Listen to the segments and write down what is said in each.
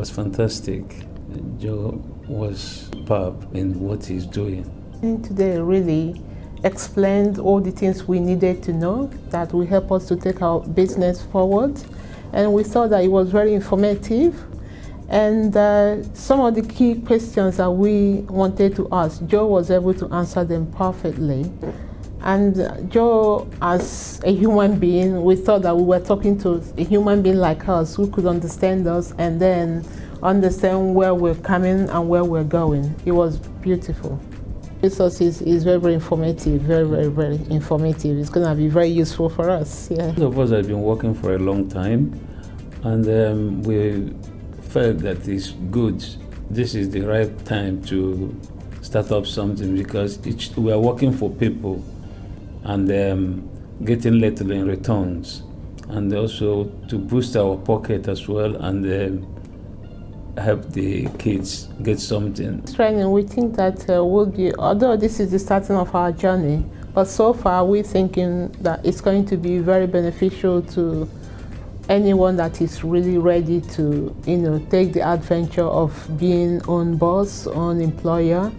was fantastic. Joe was superb in what he's doing. Today really explained all the things we needed to know that will help us to take our business forward. And we thought that it was very informative. And some of the key questions that we wanted to ask, Joe was able to answer them perfectly. And Joe, as a human being, we thought that we were talking to a human being like us who could understand us and then understand where we're coming and where we're going. It was beautiful. This is very, very informative, very informative. It's going to be very useful for us. Yeah. Most of us have been working for a long time, and we felt that it's good. This is the right time to start up something because we are working for people and getting little in returns, and also to boost our pocket as well and help the kids get something. Training, we think that will be, although this is the starting of our journey, but so far we're thinking that it's going to be very beneficial to anyone that is really ready to, take the adventure of being own boss, own employer.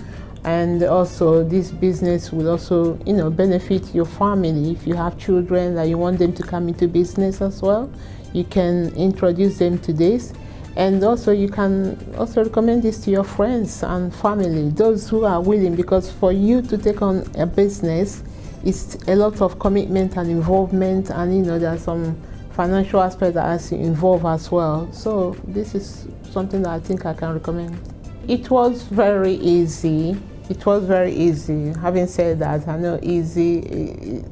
And also this business will also, benefit your family. If you have children that you want them to come into business as well, you can introduce them to this. And also you can also recommend this to your friends and family, those who are willing, because for you to take on a business, it's a lot of commitment and involvement, and there's some financial aspect that has to involve as well. So this is something that I think I can recommend. It was very easy. It was very easy. Having said that, I know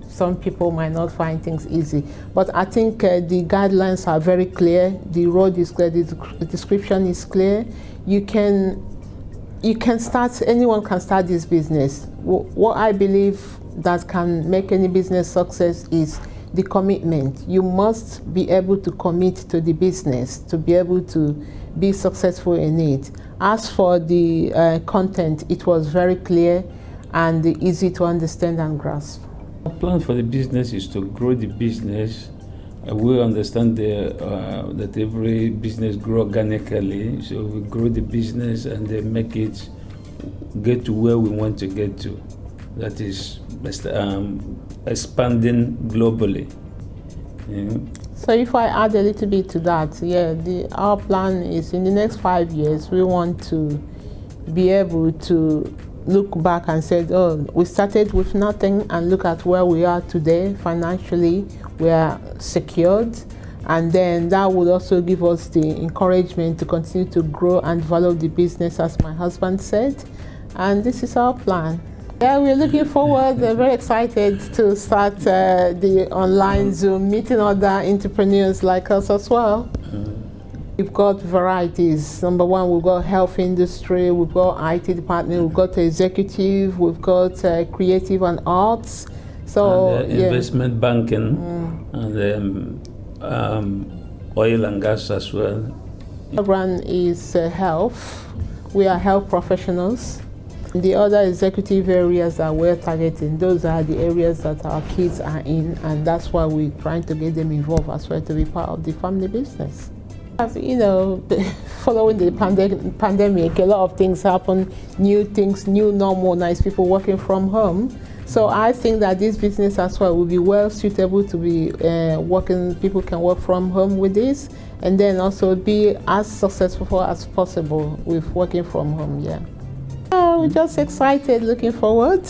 some people might not find things easy, but I think the guidelines are very clear, the road is clear, the description is clear. You can start, anyone can start this business. What I believe that can make any business success is the commitment. You must be able to commit to the business to be able to be successful in it. As for the content, it was very clear and easy to understand and grasp. Our plan for the business is to grow the business. We understand that every business grows organically, so we grow the business and then make it get to where we want to get to. That is expanding globally. Yeah. So if I add a little bit to that, our plan is in the next 5 years, we want to be able to look back and say, oh, we started with nothing, and look at where we are today financially. We are secured, and then that would also give us the encouragement to continue to grow and develop the business, as my husband said. And this is our plan. Yeah, we're looking forward, very excited to start the online Zoom, meeting other entrepreneurs like us as well. We've got varieties. Number one, we've got health industry, we've got IT department, we've got executive, we've got creative and arts. So and, investment banking and oil and gas as well. The program is health. We are health professionals. The other executive areas that we're targeting, those are the areas that our kids are in, and that's why we're trying to get them involved as well to be part of the family business. As following the pandemic, a lot of things happen, new things, new normal, nice people working from home. So I think that this business as well will be well suitable to be working, people can work from home with this, and then also be as successful as possible with working from home, yeah. We're just excited, looking forward.